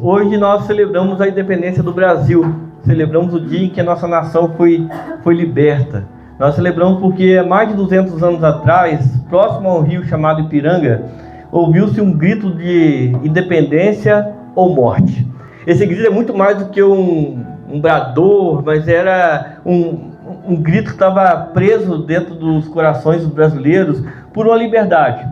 hoje nós celebramos a independência do Brasil. Celebramos o dia em que a nossa nação foi liberta. Nós celebramos porque há mais de 200 anos atrás, próximo a um rio chamado Ipiranga, ouviu-se um grito de independência ou morte. Esse grito é muito mais do que um brador, mas era um grito que estava preso dentro dos corações dos brasileiros por uma liberdade.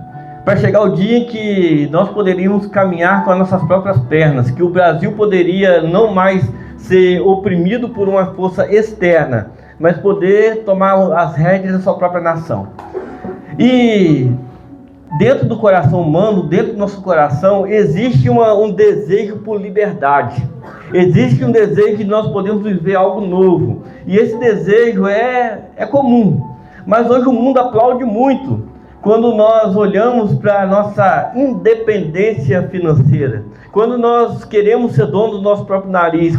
Para chegar o dia em que nós poderíamos caminhar com as nossas próprias pernas, que o Brasil poderia não mais ser oprimido por uma força externa, mas poder tomar as rédeas da sua própria nação. E dentro do coração humano, dentro do nosso coração, existe um desejo por liberdade. Existe um desejo de nós podermos viver algo novo. E esse desejo é comum. Mas hoje o mundo aplaude muito quando nós olhamos para a nossa independência financeira, quando nós queremos ser dono do nosso próprio nariz,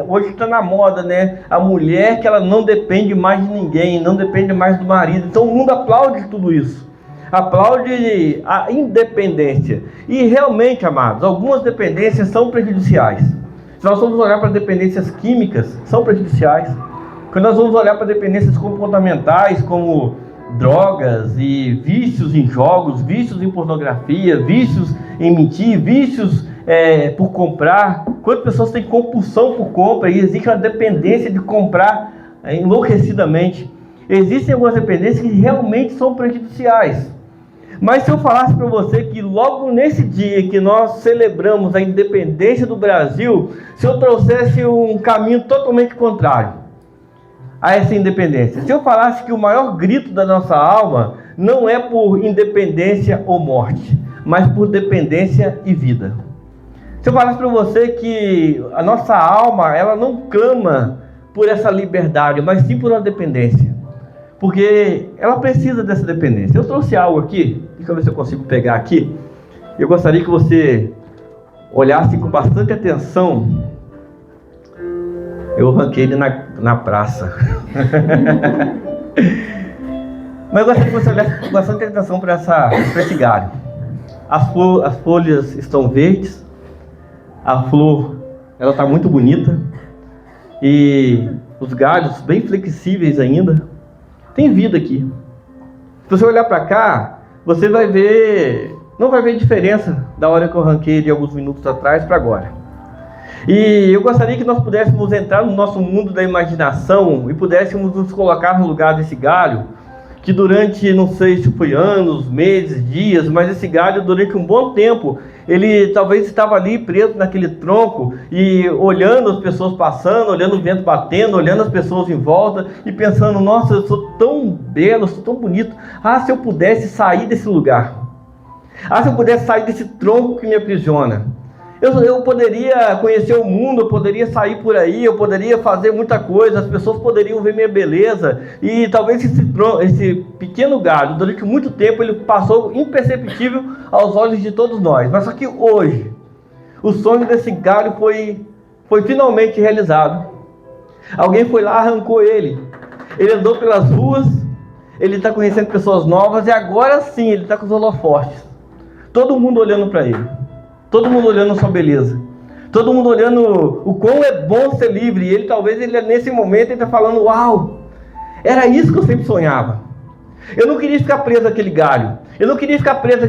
hoje está na moda, né? A mulher que ela não depende mais de ninguém, não depende mais do marido. Então o mundo aplaude tudo isso, aplaude a independência. E realmente, amados, algumas dependências são prejudiciais. Se nós vamos olhar para dependências químicas, são prejudiciais. Quando nós vamos olhar para dependências comportamentais, como drogas e vícios em jogos, vícios em pornografia, vícios em mentir, vícios por comprar. Quantas pessoas têm compulsão por compra e existe uma dependência de comprar enlouquecidamente. Existem algumas dependências que realmente são prejudiciais. Mas se eu falasse para você que logo nesse dia que nós celebramos a independência do Brasil, se eu trouxesse um caminho totalmente contrário a essa independência, se eu falasse que o maior grito da nossa alma não é por independência ou morte, mas por dependência e vida. Se eu falasse para você que a nossa alma, ela não clama por essa liberdade, mas sim por uma dependência, porque ela precisa dessa dependência. Eu trouxe algo aqui, deixa eu ver se eu consigo pegar aqui. Eu gostaria que você olhasse com bastante atenção. Eu arranquei ele na praça. Mas eu gostaria que você olhasse com bastante atenção para esse galho. As folhas estão verdes. A flor, ela está muito bonita. E os galhos bem flexíveis ainda. Tem vida aqui. Se você olhar para cá, você vai ver... não vai ver diferença da hora que eu arranquei ele alguns minutos atrás para agora. E eu gostaria que nós pudéssemos entrar no nosso mundo da imaginação e pudéssemos nos colocar no lugar desse galho, que durante, não sei se foi anos, meses, dias, mas esse galho durante um bom tempo, ele talvez estava ali preso naquele tronco e olhando as pessoas passando, olhando o vento batendo, olhando as pessoas em volta e pensando, nossa, eu sou tão belo, eu sou tão bonito, se eu pudesse sair desse lugar, se eu pudesse sair desse tronco que me aprisiona. Eu poderia conhecer o mundo, eu poderia sair por aí, eu poderia fazer muita coisa, as pessoas poderiam ver minha beleza. E talvez esse pequeno galho, durante muito tempo, ele passou imperceptível aos olhos de todos nós. Mas só que hoje, o sonho desse galho foi finalmente realizado. Alguém foi lá, arrancou ele. Ele andou pelas ruas, ele está conhecendo pessoas novas e agora sim, ele está com os holofotes. Todo mundo olhando para ele. Todo mundo olhando a sua beleza. Todo mundo olhando o quão é bom ser livre. E talvez nesse momento ele está falando, uau, era isso que eu sempre sonhava. Eu não queria ficar preso àquele galho. Eu não queria ficar preso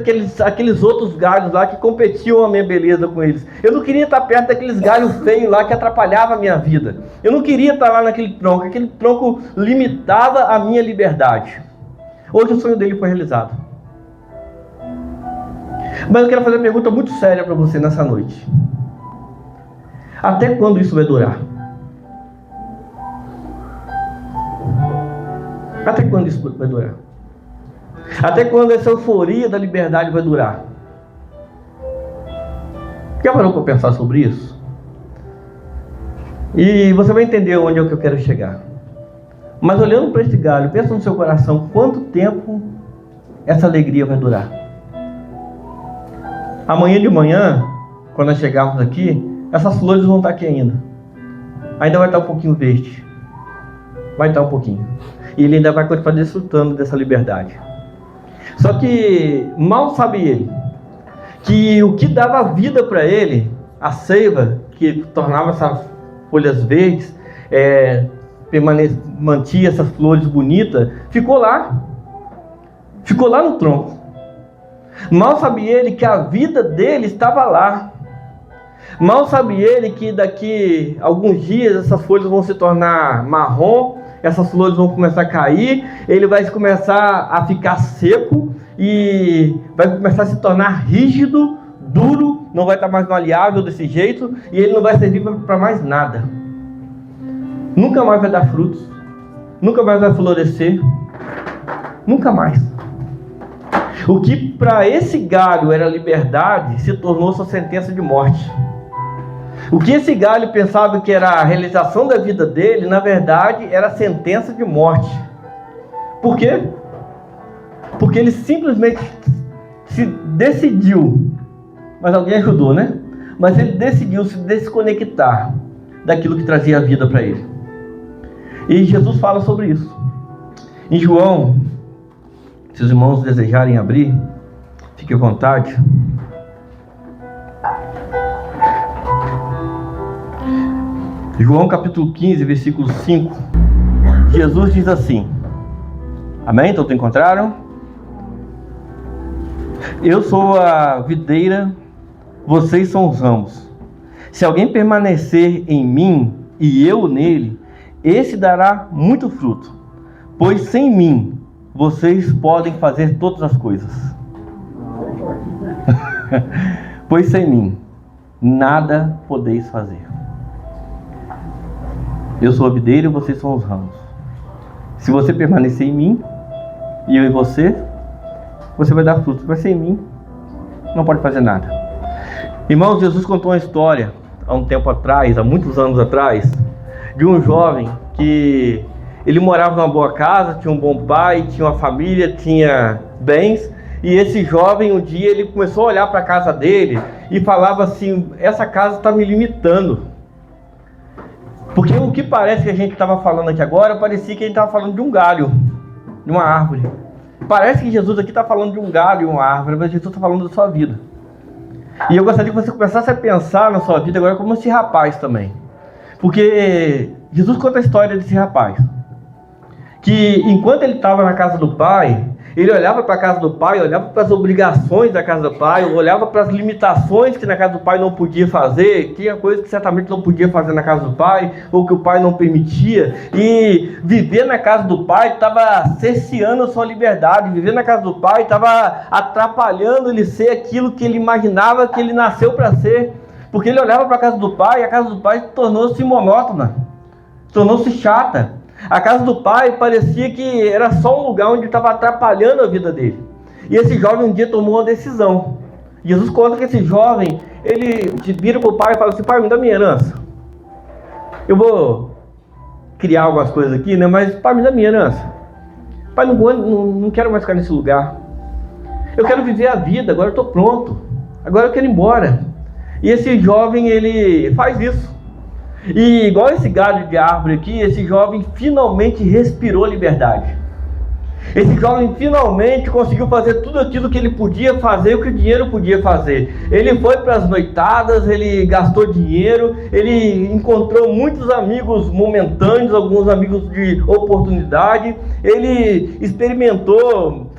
àqueles outros galhos lá que competiam a minha beleza com eles. Eu não queria estar perto daqueles galhos feios lá que atrapalhavam a minha vida. Eu não queria estar lá naquele tronco. Aquele tronco limitava a minha liberdade. Hoje o sonho dele foi realizado. Mas eu quero fazer uma pergunta muito séria para você nessa noite. Até quando isso vai durar? Até quando isso vai durar? Até quando essa euforia da liberdade vai durar? Já parou para pensar sobre isso? E você vai entender onde é que eu quero chegar. Mas olhando para esse galho, pensa no seu coração, quanto tempo essa alegria vai durar? Amanhã de manhã, quando nós chegarmos aqui, essas flores vão estar aqui ainda. Ainda vai estar um pouquinho verde. Vai estar um pouquinho. E ele ainda vai continuar desfrutando dessa liberdade. Só que mal sabe ele que o que dava vida para ele a seiva que tornava essas folhas verdes, mantinha essas flores bonitas, ficou lá no tronco. Mal sabia ele que a vida dele estava lá. Mal sabia ele que daqui a alguns dias essas folhas vão se tornar marrom, essas flores vão começar a cair, ele vai começar a ficar seco e vai começar a se tornar rígido, duro, não vai estar mais maleável desse jeito, e ele não vai servir para mais nada. Nunca mais vai dar frutos, nunca mais vai florescer, nunca mais. O que para esse galho era liberdade se tornou sua sentença de morte. O que esse galho pensava que era a realização da vida dele, na verdade era a sentença de morte. Por quê? Porque ele simplesmente se decidiu, mas alguém ajudou, né? Mas ele decidiu se desconectar daquilo que trazia a vida para ele. E Jesus fala sobre isso. Em João, se os irmãos desejarem abrir, fique à vontade. João capítulo 15, versículo 5. Jesus diz assim. Amém? Todos encontraram? Eu sou a videira, vocês são os ramos. Se alguém permanecer em mim e eu nele, esse dará muito fruto, pois sem mim vocês podem fazer todas as coisas. Pois sem mim nada podeis fazer. Eu sou a videira e vocês são os ramos. Se você permanecer em mim e eu em você vai dar fruto. Mas sem mim não pode fazer nada. Irmãos, Jesus contou uma história há um tempo atrás, há muitos anos atrás, de um jovem que ele morava numa boa casa, tinha um bom pai, tinha uma família, tinha bens. E esse jovem, um dia, ele começou a olhar para a casa dele e falava assim: essa casa está me limitando. Porque o que parece que a gente estava falando aqui agora, parecia que a gente estava falando de um galho, de uma árvore. Parece que Jesus aqui está falando de um galho e uma árvore, mas Jesus está falando da sua vida. E eu gostaria que você começasse a pensar na sua vida agora como esse rapaz também. Porque Jesus conta a história desse rapaz. Que enquanto ele estava na casa do pai, ele olhava para a casa do pai, olhava para as obrigações da casa do pai, olhava para as limitações que na casa do pai não podia fazer, tinha coisas que certamente não podia fazer na casa do pai, ou que o pai não permitia, e viver na casa do pai estava cerceando a sua liberdade, viver na casa do pai estava atrapalhando ele ser aquilo que ele imaginava que ele nasceu para ser, porque ele olhava para a casa do pai, e a casa do pai tornou-se monótona, tornou-se chata. A casa do pai parecia que era só um lugar onde estava atrapalhando a vida dele. E esse jovem um dia tomou uma decisão. Jesus conta que esse jovem, ele vira para o pai e fala assim: pai, me dá minha herança. Eu vou criar algumas coisas aqui, né? Mas pai, me dá minha herança. Pai, não quero mais ficar nesse lugar. Eu quero viver a vida, agora eu estou pronto. Agora eu quero ir embora. E esse jovem, ele faz isso. E igual esse galho de árvore aqui, esse jovem finalmente respirou liberdade. Esse jovem finalmente conseguiu fazer tudo aquilo que ele podia fazer, o que o dinheiro podia fazer. Ele foi para as noitadas, ele gastou dinheiro, ele encontrou muitos amigos momentâneos, alguns amigos de oportunidade. Ele experimentou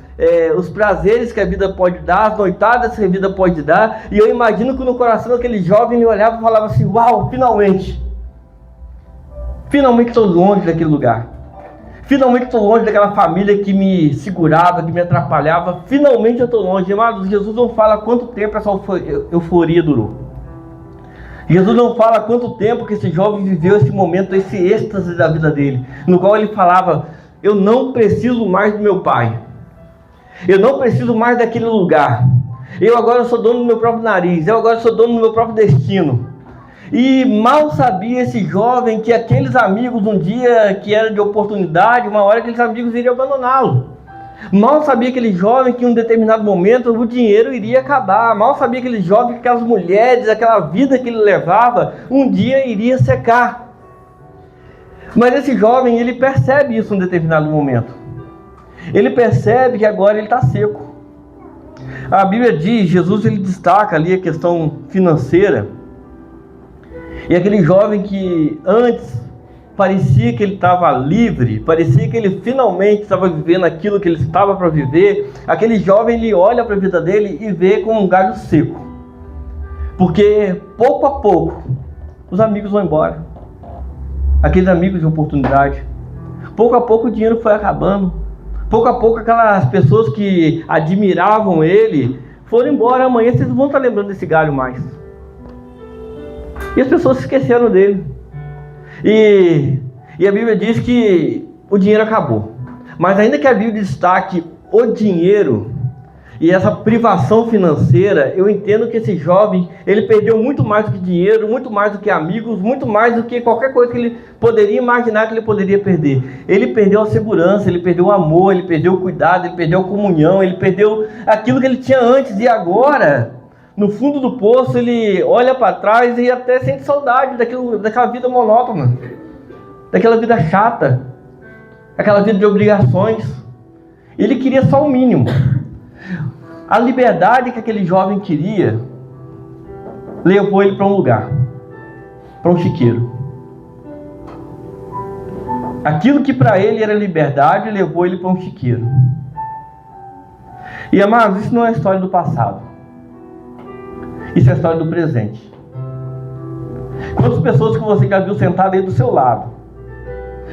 os prazeres que a vida pode dar, as noitadas que a vida pode dar. E eu imagino que no coração daquele jovem ele olhava e falava assim: uau, finalmente! Finalmente estou longe daquele lugar. Finalmente estou longe daquela família que me segurava, que me atrapalhava. Finalmente eu estou longe. Amados, Jesus não fala quanto tempo essa euforia durou. Jesus não fala quanto tempo que esse jovem viveu esse momento, esse êxtase da vida dele, no qual ele falava: eu não preciso mais do meu pai. Eu não preciso mais daquele lugar. Eu agora sou dono do meu próprio nariz. Eu agora sou dono do meu próprio destino. E mal sabia esse jovem que aqueles amigos, um dia que era de oportunidade, uma hora aqueles amigos iriam abandoná-lo. Mal sabia aquele jovem que em um determinado momento o dinheiro iria acabar. Mal sabia aquele jovem que aquelas mulheres, aquela vida que ele levava, um dia iria secar. Mas esse jovem, ele percebe isso em um determinado momento. Ele percebe que agora ele está seco. A Bíblia diz, Jesus ele destaca ali a questão financeira. E aquele jovem que antes parecia que ele estava livre, parecia que ele finalmente estava vivendo aquilo que ele estava para viver, aquele jovem, ele olha para a vida dele e vê como um galho seco. Porque pouco a pouco os amigos vão embora, aqueles amigos de oportunidade. Pouco a pouco o dinheiro foi acabando, pouco a pouco aquelas pessoas que admiravam ele foram embora. Amanhã vocês não vão estar lembrando desse galho mais. E as pessoas se esqueceram dele. E a Bíblia diz que o dinheiro acabou. Mas ainda que a Bíblia destaque o dinheiro e essa privação financeira, eu entendo que esse jovem, ele perdeu muito mais do que dinheiro, muito mais do que amigos, muito mais do que qualquer coisa que ele poderia imaginar que ele poderia perder. Ele perdeu a segurança, ele perdeu o amor, ele perdeu o cuidado, ele perdeu a comunhão, ele perdeu aquilo que ele tinha antes. E agora, no fundo do poço, ele olha para trás e até sente saudade daquela vida monótona, daquela vida chata, aquela vida de obrigações. Ele queria só o mínimo. A liberdade que aquele jovem queria levou ele para um lugar, para um chiqueiro. Aquilo que para ele era liberdade levou ele para um chiqueiro. E amados, isso não é a história do passado, isso é a história do presente. Quantas pessoas que você já viu sentadas aí do seu lado?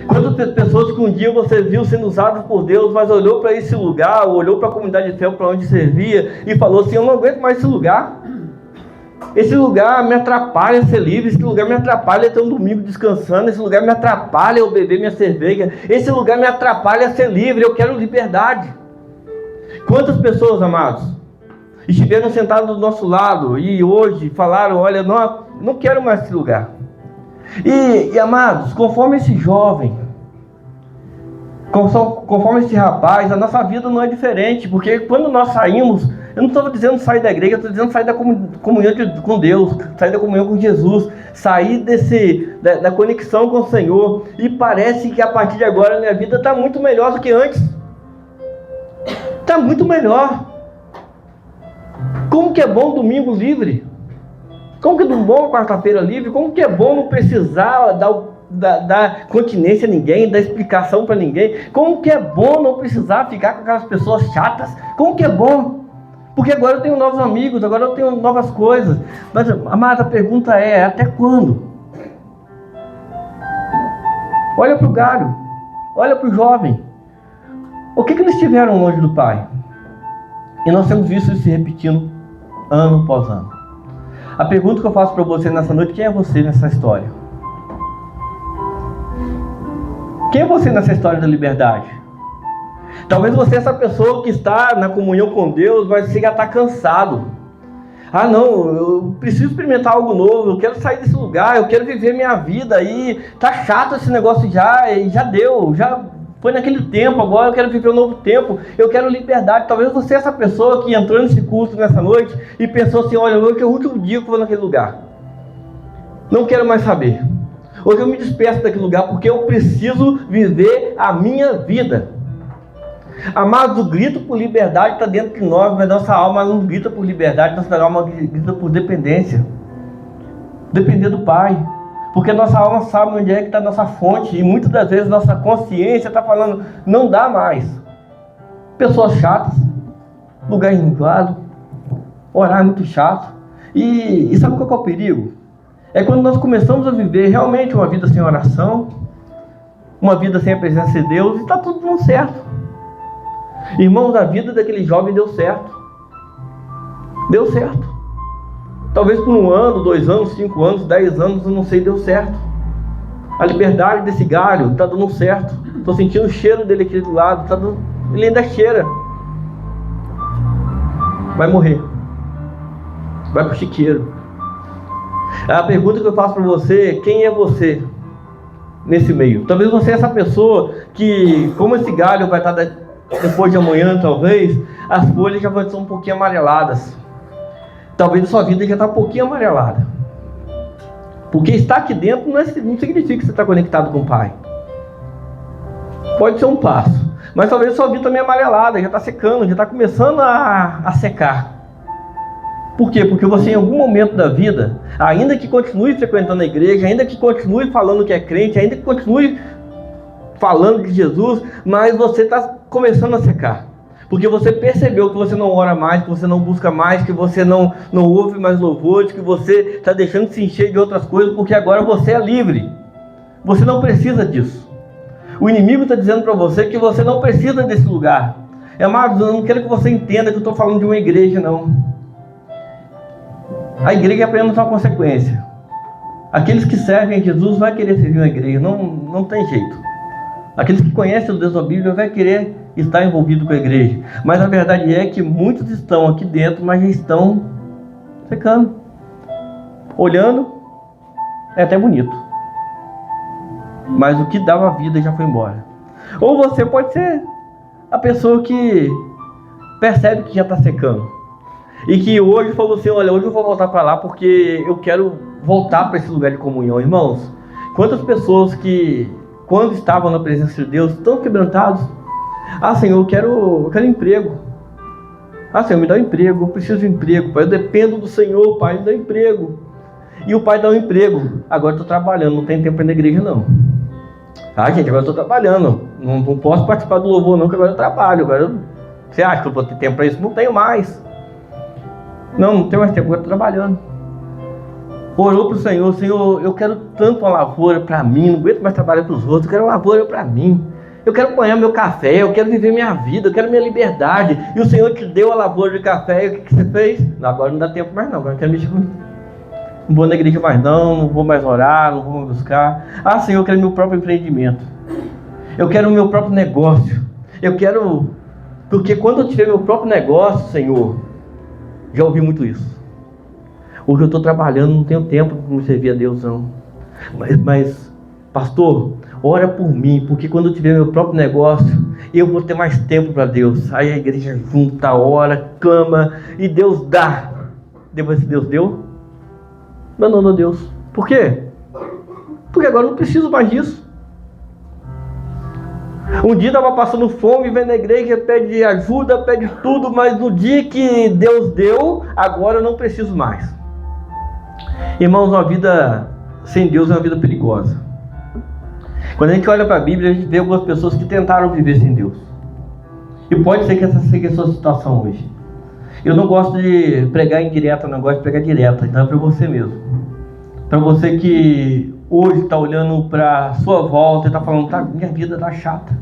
Quantas pessoas que um dia você viu sendo usadas por Deus, mas olhou para esse lugar, olhou para a comunidade de fé, para onde servia, e falou assim: eu não aguento mais esse lugar. Esse lugar me atrapalha ser livre, esse lugar me atrapalha ter um domingo descansando, esse lugar me atrapalha eu beber minha cerveja, esse lugar me atrapalha ser livre, eu quero liberdade. Quantas pessoas, amados, estiveram sentadas do nosso lado e hoje falaram: olha, não quero mais esse lugar. E amados, conforme esse jovem, conforme esse rapaz, a nossa vida não é diferente. Porque quando nós saímos, eu não estou dizendo sair da igreja, eu estou dizendo sair da comunhão com Deus, sair da comunhão com Jesus, sair da conexão com o Senhor. E parece que a partir de agora a minha vida está muito melhor do que antes. Está muito melhor. Como que é bom domingo livre? Como que é bom quarta-feira livre? Como que é bom não precisar dar continência a ninguém, dar explicação para ninguém? Como que é bom não precisar ficar com aquelas pessoas chatas? Como que é bom? Porque agora eu tenho novos amigos, agora eu tenho novas coisas. Mas, amada, a pergunta é: até quando? Olha para o galho, olha para o jovem. O que eles tiveram longe do Pai? E nós temos visto isso se repetindo ano após ano. A pergunta que eu faço para você nessa noite: quem é você nessa história? Quem é você nessa história da liberdade? Talvez você é essa pessoa que está na comunhão com Deus, mas você já está cansado. Ah não, eu preciso experimentar algo novo, eu quero sair desse lugar, eu quero viver minha vida aí. Tá chato esse negócio já deu, já foi naquele tempo, agora eu quero viver um novo tempo, eu quero liberdade. Talvez você é essa pessoa que entrou nesse culto nessa noite e pensou assim: olha, hoje é o último dia que eu vou naquele lugar, não quero mais saber, hoje eu me despeço daquele lugar, porque eu preciso viver a minha vida. Amados, o grito por liberdade está dentro de nós, mas nossa alma não grita por liberdade, nossa alma grita por dependência, depender do Pai. Porque nossa alma sabe onde é que está a nossa fonte. E muitas das vezes nossa consciência está falando: não dá mais. Pessoas chatas, lugar enjoado, horário muito chato. E sabe qual é o perigo? É quando nós começamos a viver realmente uma vida sem oração, uma vida sem a presença de Deus, e está tudo dando certo. Irmãos, a vida daquele jovem deu certo. Deu certo. Talvez por 1 ano, 2 anos, 5 anos, 10 anos, eu não sei, deu certo. A liberdade desse galho está dando certo. Estou sentindo o cheiro dele aqui do lado. Ele ainda cheira. Vai morrer. Vai para o chiqueiro. A pergunta que eu faço para você: quem é você nesse meio? Talvez você é essa pessoa que, como esse galho vai estar depois de amanhã, talvez, as folhas já vão ser um pouquinho amareladas. Talvez a sua vida já está um pouquinho amarelada. Porque estar aqui dentro não significa que você está conectado com o Pai. Pode ser um passo. Mas talvez a sua vida também é amarelada, já está secando, já está começando a secar. Por quê? Porque você em algum momento da vida, ainda que continue frequentando a igreja, ainda que continue falando que é crente, ainda que continue falando de Jesus, mas você está começando a secar. Porque você percebeu que você não ora mais, que você não busca mais, que você não ouve mais louvores, que você está deixando de se encher de outras coisas, porque agora você é livre. Você não precisa disso. O inimigo está dizendo para você que você não precisa desse lugar. Amados, eu não quero que você entenda que eu estou falando de uma igreja, não. A igreja é apenas uma consequência. Aqueles que servem a Jesus vão querer servir uma igreja, não tem jeito. Aqueles que conhecem o Deus da Bíblia vão querer estar envolvido com a igreja. Mas a verdade é que muitos estão aqui dentro, mas já estão secando. Olhando, é até bonito. Mas o que dava vida já foi embora. Ou você pode ser a pessoa que percebe que já está secando. E que hoje falou assim, olha, hoje eu vou voltar para lá porque eu quero voltar para esse lugar de comunhão. Irmãos, quantas pessoas que, quando estavam na presença de Deus, estão quebrantados. Ah, Senhor, eu quero emprego. Ah, Senhor, me dá um emprego, eu preciso de um emprego, Pai, eu dependo do Senhor, Pai, me dá um emprego. E o Pai dá um emprego. Agora eu estou trabalhando, não tem tempo para ir na igreja, não. Ah, gente, agora eu estou trabalhando, não posso participar do louvor, não, que agora eu trabalho. Você acha que eu vou ter tempo para isso? Não tenho mais. Não tenho mais tempo, agora estou trabalhando. Orou para o Senhor, Senhor, eu quero tanto uma lavoura para mim, não aguento mais trabalhar para os outros, eu quero uma lavoura para mim. Eu quero ganhar meu café, eu quero viver minha vida, eu quero minha liberdade. E o Senhor te deu a lavoura de café, e o que você fez? Não, agora não dá tempo mais não, agora não quero mexer com... Não vou na igreja mais não vou mais orar, não vou mais buscar. Ah, Senhor, eu quero meu próprio empreendimento. Eu quero o meu próprio negócio. Eu quero... Porque quando eu tiver meu próprio negócio, Senhor, já ouvi muito isso. Hoje eu estou trabalhando, não tenho tempo para me servir a Deus não. Mas, pastor, ora por mim, porque quando eu tiver meu próprio negócio, eu vou ter mais tempo para Deus. Aí a igreja junta, ora, clama, e Deus dá. Depois que Deus deu, abandonou Deus. Por quê? Porque agora eu não preciso mais disso. Um dia estava passando fome, vem na igreja, pede ajuda, pede tudo, mas no dia que Deus deu, agora eu não preciso mais. Irmãos, uma vida sem Deus é uma vida perigosa. Quando a gente olha para a Bíblia, a gente vê algumas pessoas que tentaram viver sem Deus. E pode ser que essa seja a sua situação hoje. Eu não gosto de pregar indireta, não gosto de pregar direta, então é para você mesmo. Para você que hoje está olhando para a sua volta e está falando, tá, minha vida está chata.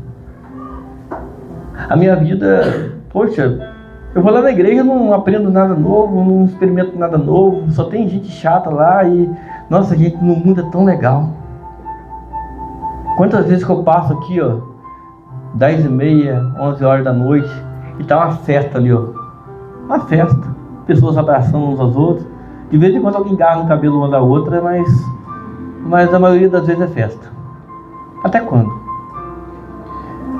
A minha vida, poxa, eu vou lá na igreja, não aprendo nada novo, não experimento nada novo, só tem gente chata lá e, nossa, gente, no mundo é tão legal. Quantas vezes que eu passo aqui, ó, 10h30, 11 horas da noite, e tá uma festa ali, ó, uma festa, pessoas abraçando uns aos outros, de vez em quando alguém agarra no cabelo uma da outra, mas a maioria das vezes é festa. Até quando?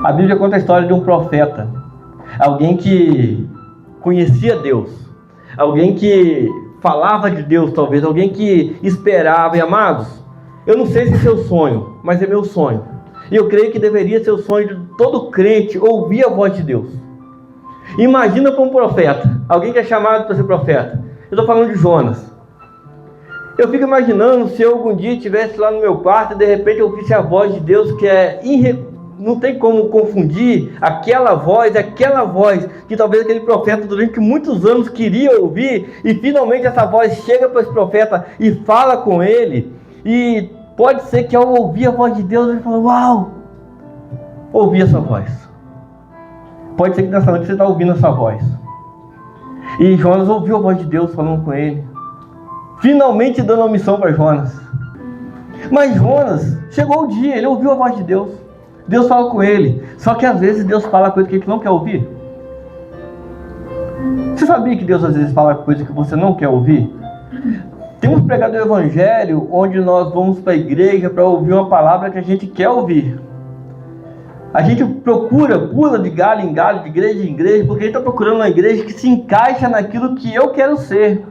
A Bíblia conta a história de um profeta, alguém que conhecia Deus, alguém que falava de Deus talvez, alguém que esperava. E amados, eu não sei se é seu sonho, mas é meu sonho, e eu creio que deveria ser o sonho de todo crente ouvir a voz de Deus. Imagina para um profeta, alguém que é chamado para ser profeta. Eu estou falando de Jonas. Eu fico imaginando se eu algum dia estivesse lá no meu quarto e de repente eu ouvisse a voz de Deus, que é não tem como confundir aquela voz que talvez aquele profeta durante muitos anos queria ouvir, e finalmente essa voz chega para esse profeta e fala com ele. E pode ser que ao ouvir a voz de Deus ele fala, uau, ouvi essa voz. Pode ser que nessa noite você está ouvindo essa voz. E Jonas ouviu a voz de Deus falando com ele, finalmente dando uma missão para Jonas. Mas Jonas, chegou o dia, ele ouviu a voz de Deus. Deus fala com ele. Só que às vezes Deus fala coisa que a gente não quer ouvir. Você sabia que Deus às vezes fala coisa que você não quer ouvir? Temos pregado o evangelho onde nós vamos para a igreja para ouvir uma palavra que a gente quer ouvir. A gente pula de galho em galho, de igreja em igreja, porque a gente está procurando uma igreja que se encaixa naquilo que eu quero ser.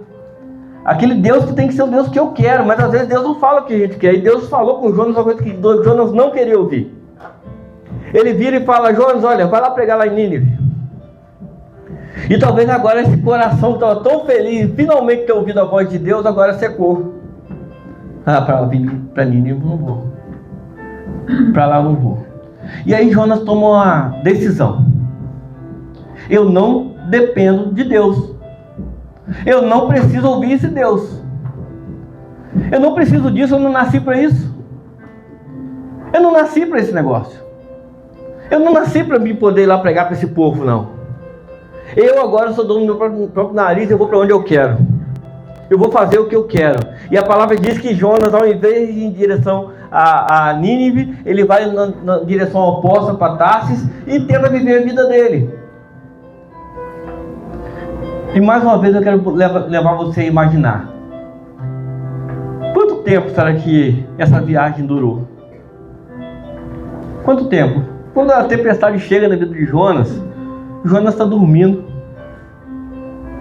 Aquele Deus que tem que ser o Deus que eu quero, mas às vezes Deus não fala o que a gente quer. E Deus falou com Jonas uma coisa que Jonas não queria ouvir. Ele vira e fala, Jonas, olha, vai lá pregar lá em Nínive. E talvez agora esse coração que estava tão feliz, finalmente ter ouvido a voz de Deus, agora secou. Para Nínive não vou. Para lá não vou. E aí Jonas toma uma decisão. Eu não dependo de Deus. Eu não preciso ouvir esse Deus. Eu não preciso disso, eu não nasci para isso. Eu não nasci para esse negócio. Eu não nasci para me poder ir lá pregar para esse povo, não. Eu agora sou dono do meu próprio nariz, eu vou para onde eu quero. Eu vou fazer o que eu quero. E a palavra diz que Jonas, ao invés de ir em direção a Nínive, ele vai na direção oposta para Tarsis e tenta viver a vida dele. E mais uma vez eu quero levar você a imaginar. Quanto tempo será que essa viagem durou? Quanto tempo? Quando a tempestade chega na vida de Jonas, Jonas está dormindo.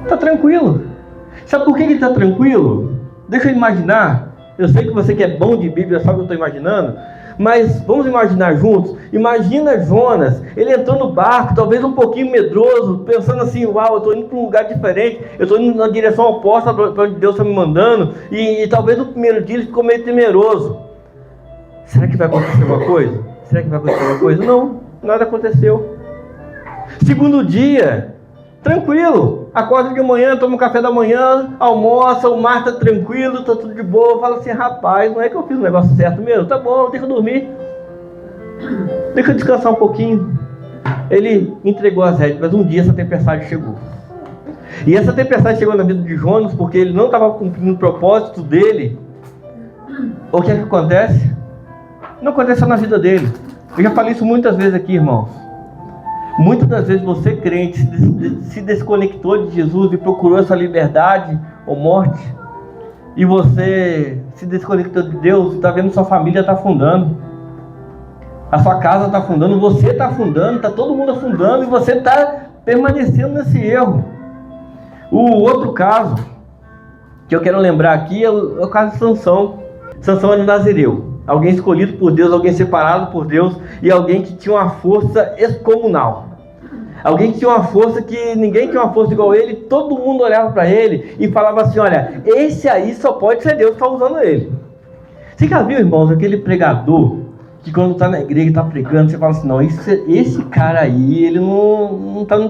Está tranquilo. Sabe por que ele está tranquilo? Deixa eu imaginar. Eu sei que você que é bom de Bíblia sabe o que eu estou imaginando. Mas vamos imaginar juntos. Imagina Jonas, ele entrou no barco, talvez um pouquinho medroso, pensando assim, uau, eu estou indo para um lugar diferente, eu estou indo na direção oposta para onde Deus está me mandando, e talvez no primeiro dia ele ficou meio temeroso. Será que vai acontecer alguma coisa? Será que vai acontecer alguma coisa? Não, nada aconteceu. Segundo dia, tranquilo, acorda de manhã, toma um café da manhã, almoça, o mar está tranquilo, está tudo de boa, fala assim, rapaz, não é que eu fiz o negócio certo mesmo? Tá bom, deixa eu dormir, deixa eu descansar um pouquinho. Ele entregou as rédeas, mas um dia essa tempestade chegou. E essa tempestade chegou na vida de Jonas porque ele não estava cumprindo o propósito dele. O que é que acontece? Não aconteceu na vida dele. Eu já falei isso muitas vezes aqui, irmãos. Muitas das vezes você, crente, se desconectou de Jesus e procurou essa liberdade ou morte, e você se desconectou de Deus e está vendo sua família está afundando, a sua casa está afundando, você está afundando, está todo mundo afundando, e você está permanecendo nesse erro. O outro caso que eu quero lembrar aqui é o caso de Sansão. Sansão era nazireu. Alguém escolhido por Deus, alguém separado por Deus, e alguém que tinha uma força excomunal. Alguém que tinha uma força que ninguém tinha uma força igual a ele, todo mundo olhava para ele e falava assim, olha, esse aí só pode ser Deus que está usando ele. Você já viu, irmãos, aquele pregador que quando está na igreja, está pregando, você fala assim, não, esse cara aí, ele não está no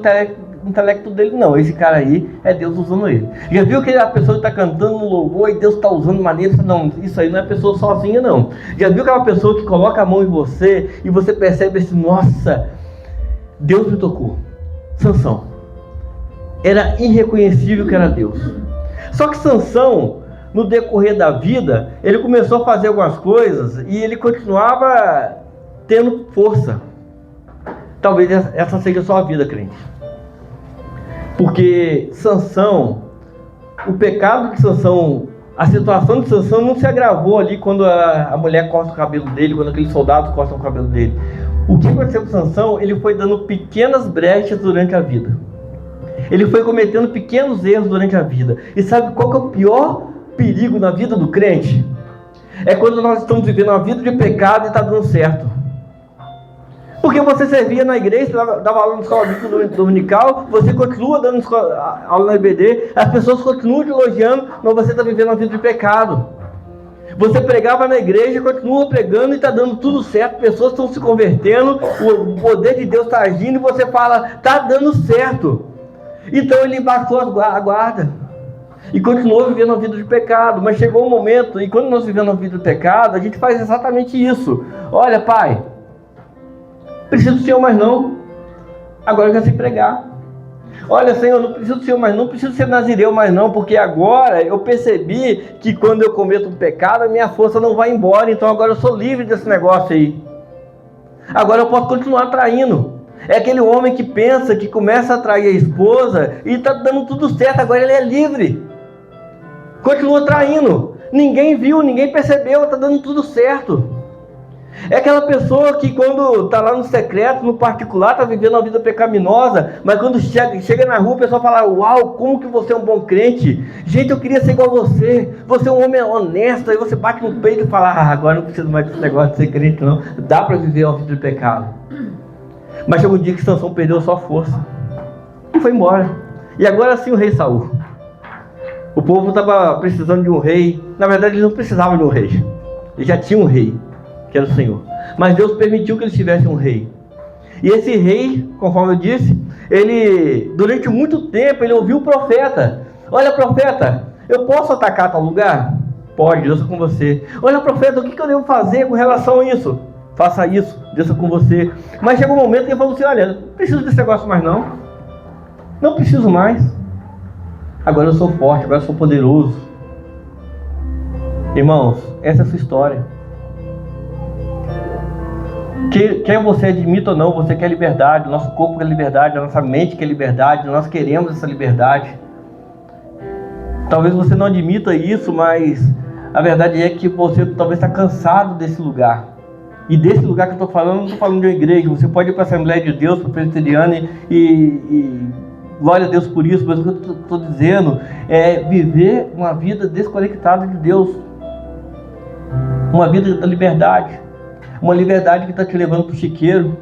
intelecto dele não, esse cara aí é Deus usando ele. Já viu aquela pessoa que está cantando no louvor e Deus está usando maneira? Não, isso aí não é pessoa sozinha não. Já viu aquela pessoa que coloca a mão em você e você percebe assim, nossa, Deus me tocou. Sansão. Era irreconhecível que era Deus. Só que Sansão, no decorrer da vida, ele começou a fazer algumas coisas e ele continuava tendo força. Talvez essa seja a sua vida, crente. Porque Sansão, o pecado de Sansão, a situação de Sansão não se agravou ali quando a mulher corta o cabelo dele, quando aqueles soldados cortam o cabelo dele. O que aconteceu com Sansão? Ele foi dando pequenas brechas durante a vida. Ele foi cometendo pequenos erros durante a vida. E sabe qual que é o pior perigo na vida do crente? É quando nós estamos vivendo uma vida de pecado e está dando certo. Porque você servia na igreja, dava aula na escola dominical, você continua dando aula na IBD, as pessoas continuam te elogiando, mas você está vivendo uma vida de pecado. Você pregava na igreja, continua pregando e está dando tudo certo, pessoas estão se convertendo, o poder de Deus está agindo e você fala, está dando certo. Então ele baixou a guarda e continuou vivendo uma vida de pecado, mas chegou um momento, e quando nós vivemos uma vida de pecado, a gente faz exatamente isso. Olha, pai, preciso do Senhor mais não, agora eu já sei pregar. Olha, Senhor, não preciso do Senhor mais não, preciso ser nazireu mais não, porque agora eu percebi que quando eu cometo um pecado, a minha força não vai embora, então agora eu sou livre desse negócio aí. Agora eu posso continuar traindo. É aquele homem que pensa, que começa a trair a esposa e está dando tudo certo, agora ele é livre. Continua traindo. Ninguém viu, ninguém percebeu, está dando tudo certo. É aquela pessoa que quando está lá no secreto, no particular, está vivendo uma vida pecaminosa, mas quando chega na rua, o pessoal fala, uau, como que você é um bom crente? Gente, eu queria ser igual a você. Você é um homem honesto. Aí você bate no peito e fala, agora não preciso mais desse negócio de ser crente não. Dá para viver uma vida de pecado. Mas chegou um dia que Sansão perdeu a sua força. e foi embora. E agora sim o rei Saul. O povo estava precisando de um rei. Na verdade, eles não precisavam de um rei. Eles já tinham um rei, que era o Senhor. Mas Deus permitiu que eles tivessem um rei. E esse rei, conforme eu disse, ele, durante muito tempo, ele ouviu o profeta. Olha, profeta, eu posso atacar tal lugar? Pode, Deus é com você. Olha, profeta, o que eu devo fazer com relação a isso? Faça isso, Deus é com você. Mas chegou um momento que ele falou assim, olha, não preciso desse negócio mais não. Não preciso mais. Agora eu sou forte, agora eu sou poderoso. Irmãos, essa é a sua história. Quer você admita ou não, você quer liberdade, o nosso corpo quer liberdade, a nossa mente quer liberdade, nós queremos essa liberdade. Talvez você não admita isso, mas a verdade é que você talvez está cansado desse lugar. E desse lugar que eu estou falando, não estou falando de uma igreja. Você pode ir para a Assembleia de Deus, para a Presbiteriana e glória a Deus por isso, mas o que eu estou dizendo é viver uma vida desconectada de Deus. Uma vida da liberdade. Uma liberdade que está te levando para o chiqueiro.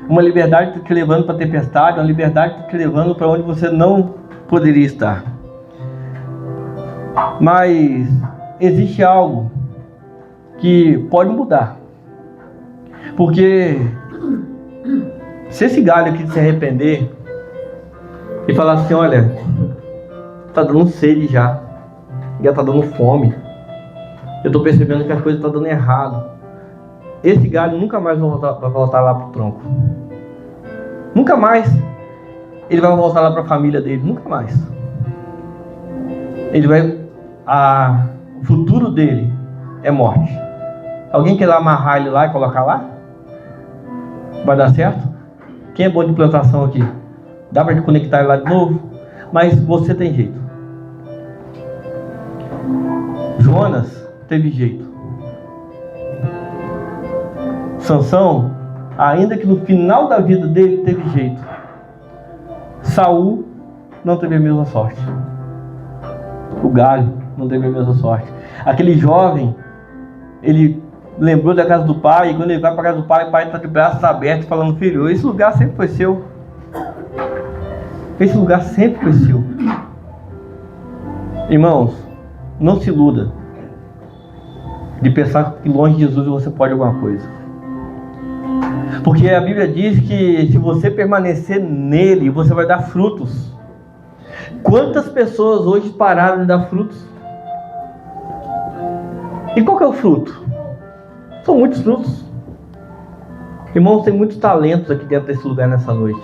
Uma liberdade que está te levando para a tempestade. Uma liberdade que está te levando para onde você não poderia estar. Mas existe algo que pode mudar. Porque se esse galho aqui se arrepender e falar assim, olha, tá dando sede já tá dando fome, eu tô percebendo que as coisas estão dando errado, esse galho nunca mais vai voltar lá pro tronco. Nunca mais ele vai voltar lá para a família dele, nunca mais. O futuro dele é morte. Alguém quer amarrar ele lá e colocar lá? Vai dar certo? Quem é bom de plantação aqui? Dá para conectar ele lá de novo? Mas você tem jeito. Jonas teve jeito. Sansão, ainda que no final da vida dele, teve jeito. Saul não teve a mesma sorte. O galho não teve a mesma sorte. Aquele jovem, ele lembrou da casa do pai, e quando ele vai para a casa do pai, o pai está de braços abertos, falando, filho, esse lugar sempre foi seu. Esse lugar sempre foi seu. Irmãos, não se iluda de pensar que longe de Jesus você pode alguma coisa. Porque a Bíblia diz que se você permanecer nele, você vai dar frutos. Quantas pessoas hoje pararam de dar frutos? E qual que é o fruto? São muitos frutos. Irmãos, tem muitos talentos aqui dentro desse lugar nessa noite.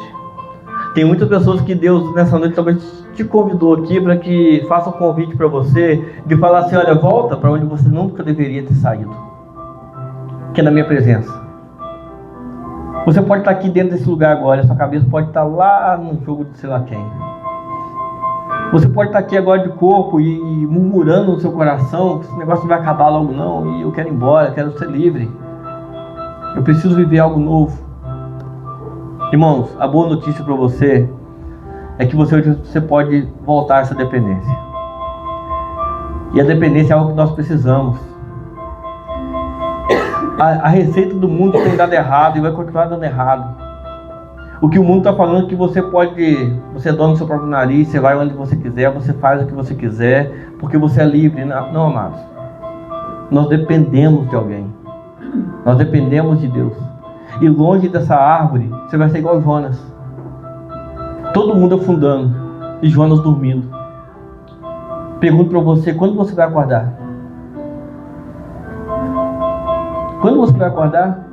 Tem muitas pessoas que Deus nessa noite talvez te convidou aqui para que faça um convite para você de falar assim, olha, volta para onde você nunca deveria ter saído, que é na minha presença. Você pode estar aqui dentro desse lugar agora, sua cabeça pode estar lá no jogo de sei lá quem. Você pode estar aqui agora de corpo e murmurando no seu coração que esse negócio não vai acabar logo não, e eu quero ir embora, eu quero ser livre, eu preciso viver algo novo. Irmãos, a boa notícia para você é que você pode voltar a essa dependência. E a dependência é algo que nós precisamos. A receita do mundo tem dado errado e vai continuar dando errado. O que o mundo está falando é que você é dono do seu próprio nariz, você vai onde você quiser, você faz o que você quiser, porque você é livre. Não, amados. Nós dependemos de alguém. Nós dependemos de Deus. E longe dessa árvore, você vai ser igual Jonas. Todo mundo afundando e Jonas dormindo. Pergunto para você, quando você vai acordar? Quando você vai acordar?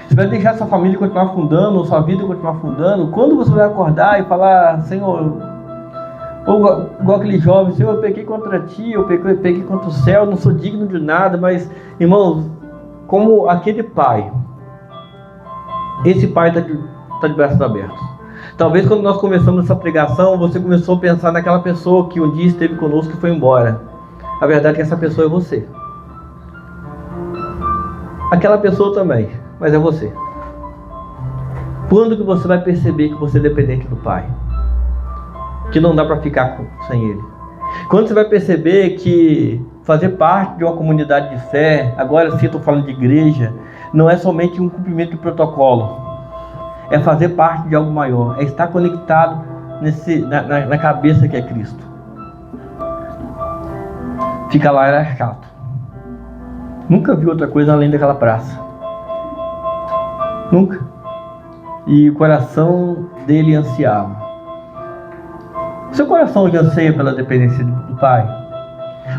Você vai deixar sua família continuar afundando, ou sua vida continuar afundando? Quando você vai acordar e falar, Senhor, ou igual aquele jovem, Senhor, eu pequei contra ti, eu pequei contra o céu, não sou digno de nada, mas, irmãos, como aquele pai, esse pai está de braços abertos. Talvez quando nós começamos essa pregação, você começou a pensar naquela pessoa que um dia esteve conosco e foi embora. A verdade é que essa pessoa é você. Aquela pessoa também, mas é você. Quando que você vai perceber que você é dependente do Pai? Que não dá para ficar sem Ele? Quando você vai perceber que fazer parte de uma comunidade de fé, agora sim estou falando de igreja, não é somente um cumprimento de protocolo. é fazer parte de algo maior, é estar conectado na cabeça que é Cristo. Ficar lá era chato. Nunca vi outra coisa além daquela praça. Nunca. E o coração dele ansiava. Seu coração hoje anseia pela dependência do Pai?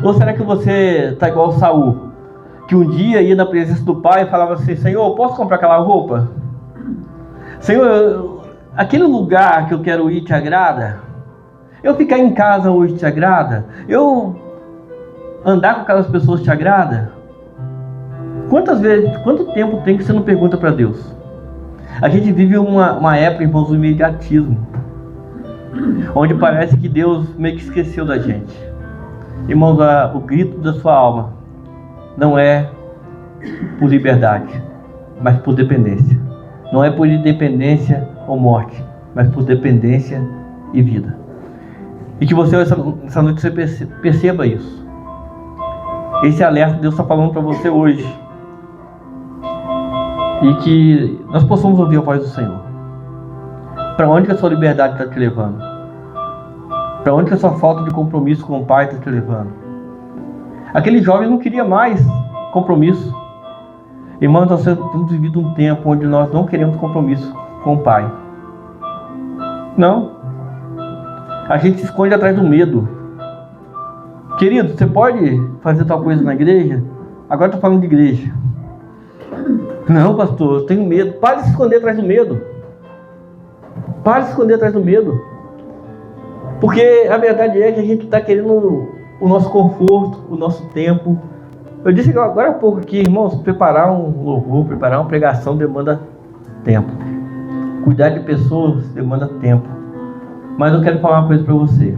Ou será que você está igual Saul, que um dia ia na presença do Pai e falava assim: Senhor, posso comprar aquela roupa? Senhor, aquele lugar que eu quero ir te agrada? Eu ficar em casa hoje te agrada? Eu andar com aquelas pessoas te agrada? Quanto tempo tem que você não pergunta para Deus? A gente vive uma época, irmãos, do imediatismo, onde parece que Deus meio que esqueceu da gente. Irmãos, o grito da sua alma não é por liberdade, mas por dependência. Não é por independência ou morte, mas por dependência e vida. E que você, essa noite, você perceba isso. Esse alerta Deus está falando para você hoje. E que nós possamos ouvir a voz do Senhor. Para onde que a sua liberdade está te levando? Para onde que a sua falta de compromisso com o Pai está te levando? Aquele jovem não queria mais compromisso. Irmãos, nós temos vivido um tempo onde nós não queremos compromisso com o Pai. Não. A gente se esconde atrás do medo. Querido, você pode fazer tal coisa na igreja? Agora estou falando de igreja. Não, pastor, eu tenho medo. Pare de se esconder atrás do medo. Pare de se esconder atrás do medo. Porque a verdade é que a gente está querendo o nosso conforto, o nosso tempo. Eu disse agora há pouco aqui, irmãos, preparar um louvor, preparar uma pregação demanda tempo. Cuidar de pessoas demanda tempo. Mas eu quero falar uma coisa para você.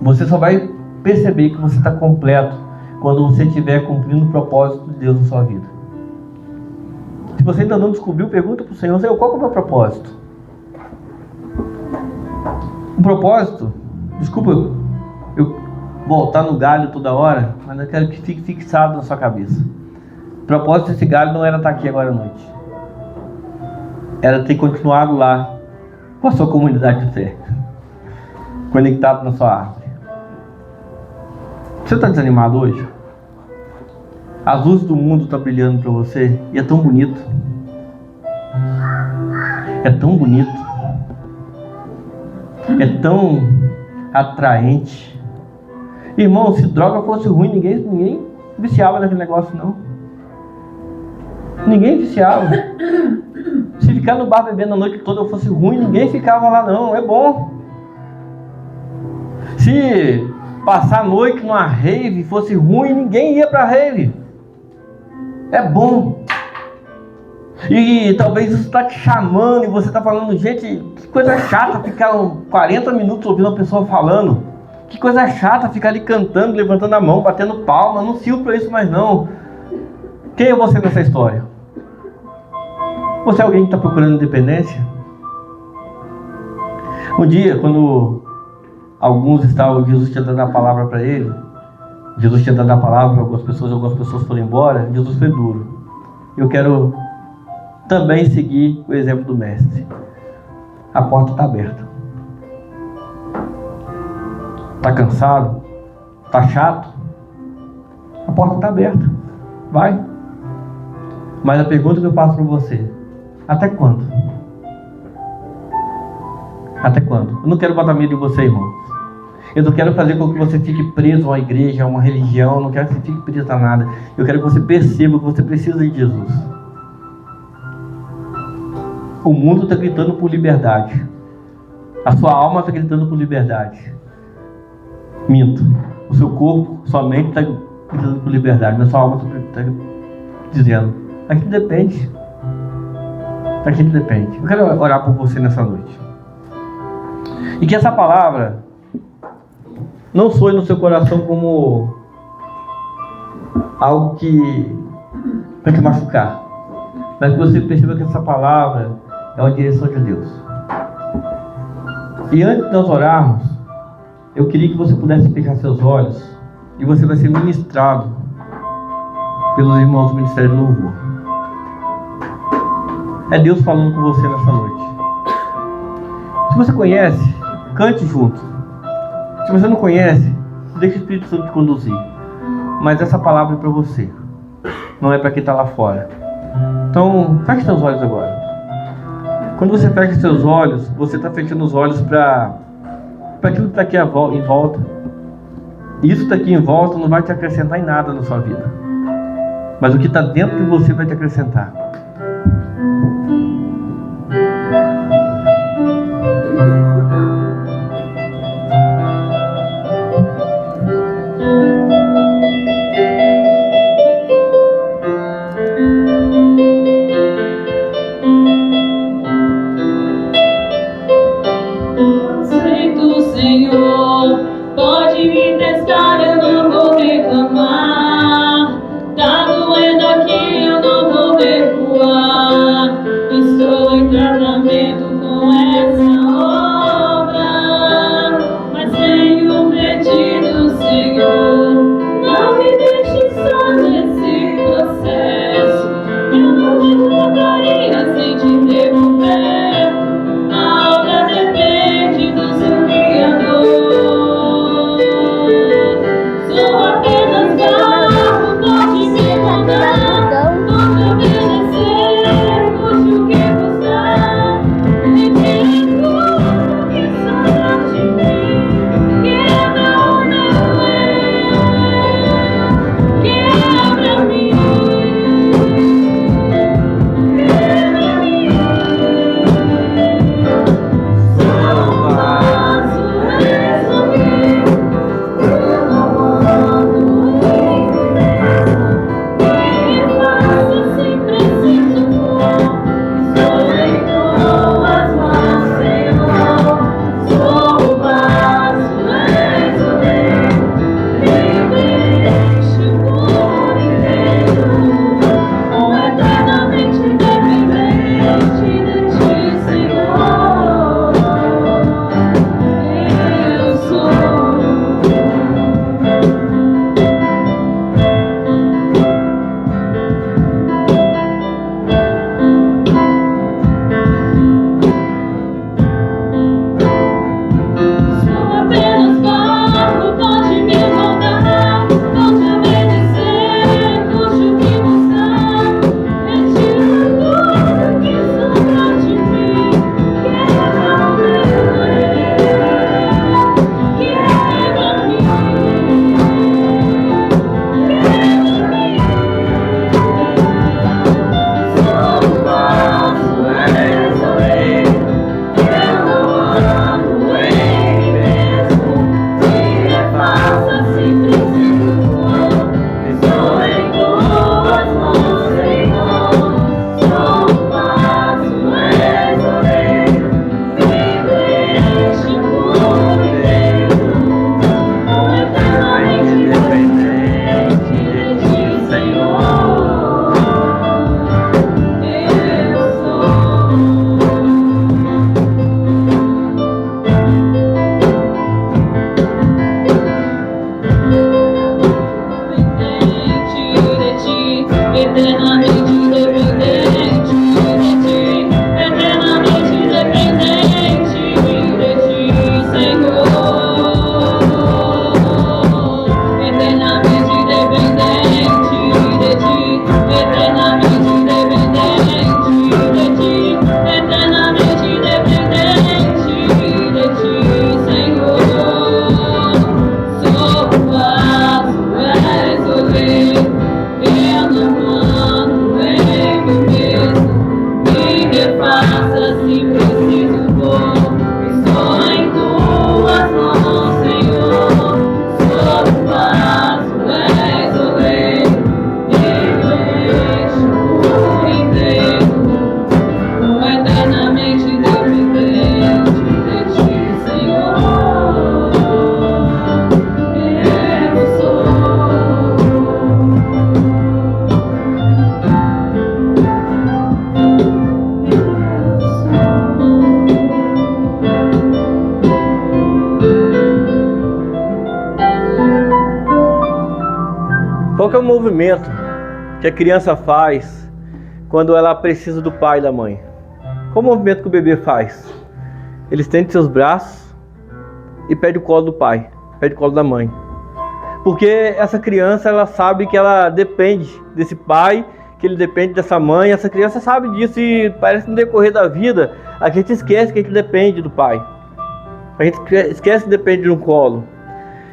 Você só vai perceber que você está completo quando você estiver cumprindo o propósito de Deus na sua vida. Se você ainda não descobriu, pergunta para o Senhor: Senhor, qual é o meu propósito? O propósito, desculpa eu voltar no galho toda hora, mas eu quero que fique fixado na sua cabeça. O propósito desse galho não era estar aqui agora à noite. Era ter continuado lá com a sua comunidade de fé, conectado na sua árvore. Você está desanimado hoje? As luzes do mundo estão brilhando para você e é tão bonito. É tão bonito. É tão atraente. Irmão, se droga fosse ruim, ninguém viciava naquele negócio, não. Ninguém viciava. Se ficar no bar bebendo a noite toda fosse ruim, ninguém ficava lá, não. É bom. Se passar a noite numa rave fosse ruim, ninguém ia pra rave. É bom. E talvez isso está te chamando e você está falando: gente, que coisa chata ficar 40 minutos ouvindo a pessoa falando. Que coisa chata ficar ali cantando, levantando a mão, batendo palma. Não sirvo para isso mais não. Quem é você nessa história? Você é alguém que está procurando independência? Um dia, quando Jesus tinha dado a palavra para ele, Jesus tinha dado a palavra para algumas pessoas foram embora, Jesus foi duro. Eu quero também seguir o exemplo do mestre. A porta está aberta. Está cansado? Está chato? A porta está aberta. Vai. Mas a pergunta que eu faço para você: até quando? Até quando? Eu não quero botar medo em você, irmãos. Eu não quero fazer com que você fique preso a uma igreja, a uma religião. Eu não quero que você fique preso a nada. Eu quero que você perceba que você precisa de Jesus. O mundo está gritando por liberdade. A sua alma está gritando por liberdade. Minto. O seu corpo, sua mente está gritando por liberdade. Mas a sua alma está dizendo: a gente depende. A gente depende. Eu quero orar por você nessa noite. E que essa palavra não soe no seu coração como algo que vai te machucar, mas que você perceba que essa palavra é uma direção de Deus. E antes de nós orarmos, eu queria que você pudesse fechar seus olhos e você vai ser ministrado pelos irmãos do Ministério do Louvor. É Deus falando com você nessa noite. Se você conhece, cante junto. Se você não conhece, deixa o Espírito Santo te conduzir. Mas essa palavra é para você, não é para quem está lá fora. Então, feche seus olhos agora. Quando você fecha seus olhos, você está fechando os olhos para aquilo que está aqui em volta. Isso que está aqui em volta não vai te acrescentar em nada na sua vida. Mas o que está dentro de você vai te acrescentar. Qual que é o movimento que a criança faz quando ela precisa do pai e da mãe? Qual o movimento que o bebê faz? Ele estende seus braços e pede o colo do pai, pede o colo da mãe. Porque essa criança, ela sabe que ela depende desse pai, que ele depende dessa mãe. Essa criança sabe disso e parece que no decorrer da vida a gente esquece que a gente depende do pai. A gente esquece que depende de um colo.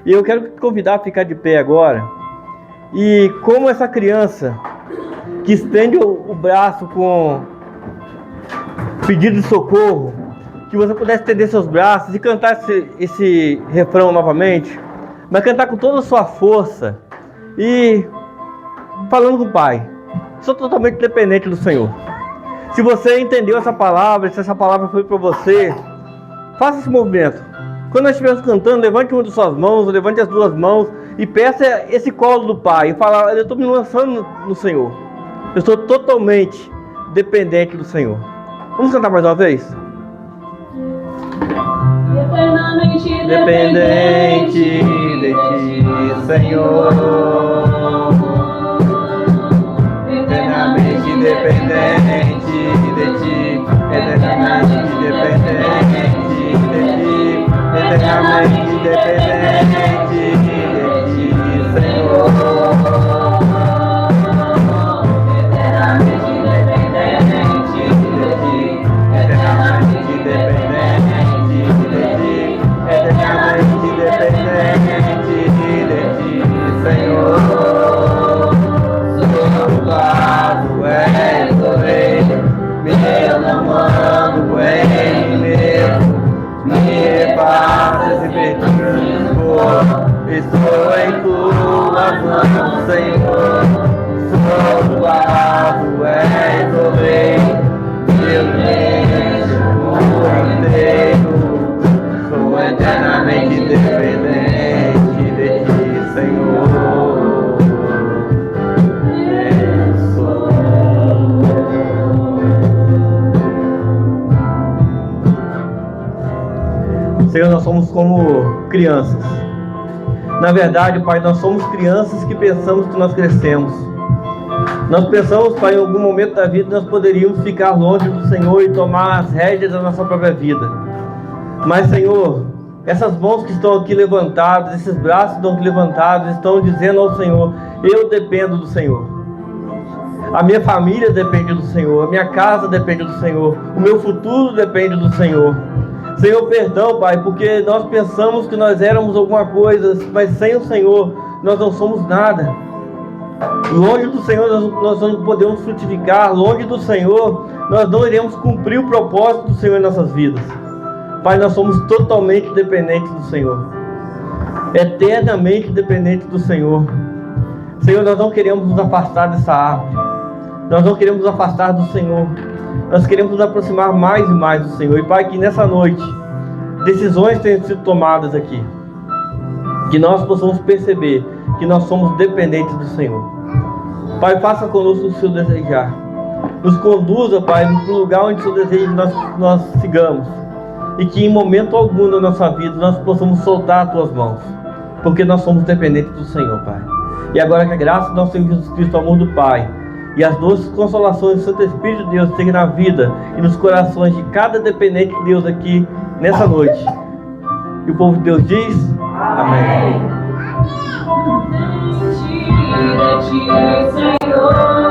E eu quero te convidar a ficar de pé agora. E como essa criança que estende o braço com pedido de socorro, que você pudesse estender seus braços e cantar esse refrão novamente, mas cantar com toda a sua força e falando com o Pai. Sou totalmente dependente do Senhor. Se você entendeu essa palavra, se essa palavra foi para você, faça esse movimento. Quando nós estivermos cantando, levante uma de suas mãos, levante as duas mãos e peça esse colo do Pai. E fala: eu estou me lançando no Senhor. Eu estou totalmente dependente do Senhor. Vamos cantar mais uma vez? Eternamente dependente de ti, Senhor. Eternamente dependente de ti. Eternamente dependente de ti. Eternamente dependente de ti, Senhor. Eternamente dependente de ti. Eternamente dependente de ti. Eternamente dependente de ti, Senhor. Sou lado és o rei, meu namorado é meu. Me passas e perdidos por, estou em tua mão, Senhor. Sou lado és o rei, meu Deus, o inteiro. Sou eternamente dependente de ti, Senhor. Senhor, nós somos como crianças. Na verdade, Pai, nós somos crianças que pensamos que nós crescemos. Nós pensamos, Pai, em algum momento da vida nós poderíamos ficar longe do Senhor e tomar as rédeas da nossa própria vida. Mas, Senhor, essas mãos que estão aqui levantadas, esses braços que estão aqui levantados, estão dizendo ao Senhor: eu dependo do Senhor. A minha família depende do Senhor, a minha casa depende do Senhor, o meu futuro depende do Senhor. Senhor, perdão, Pai, porque nós pensamos que nós éramos alguma coisa, mas sem o Senhor nós não somos nada. Longe do Senhor nós não podemos frutificar, longe do Senhor nós não iremos cumprir o propósito do Senhor em nossas vidas. Pai, nós somos totalmente dependentes do Senhor, eternamente dependentes do Senhor. Senhor, nós não queremos nos afastar dessa árvore, nós não queremos nos afastar do Senhor. Nós queremos nos aproximar mais e mais do Senhor. E Pai, que nessa noite decisões tenham sido tomadas aqui, que nós possamos perceber que nós somos dependentes do Senhor. Pai, faça conosco o seu desejar. Nos conduza, Pai, para o lugar onde o seu desejo nós sigamos. E que em momento algum da nossa vida nós possamos soltar as tuas mãos, porque nós somos dependentes do Senhor, Pai. E agora que a graça do nosso Senhor Jesus Cristo, o amor do Pai e as doces consolações do Santo Espírito de Deus estejam na vida e nos corações de cada dependente de Deus aqui nessa noite. E o povo de Deus diz: amém. Senhor.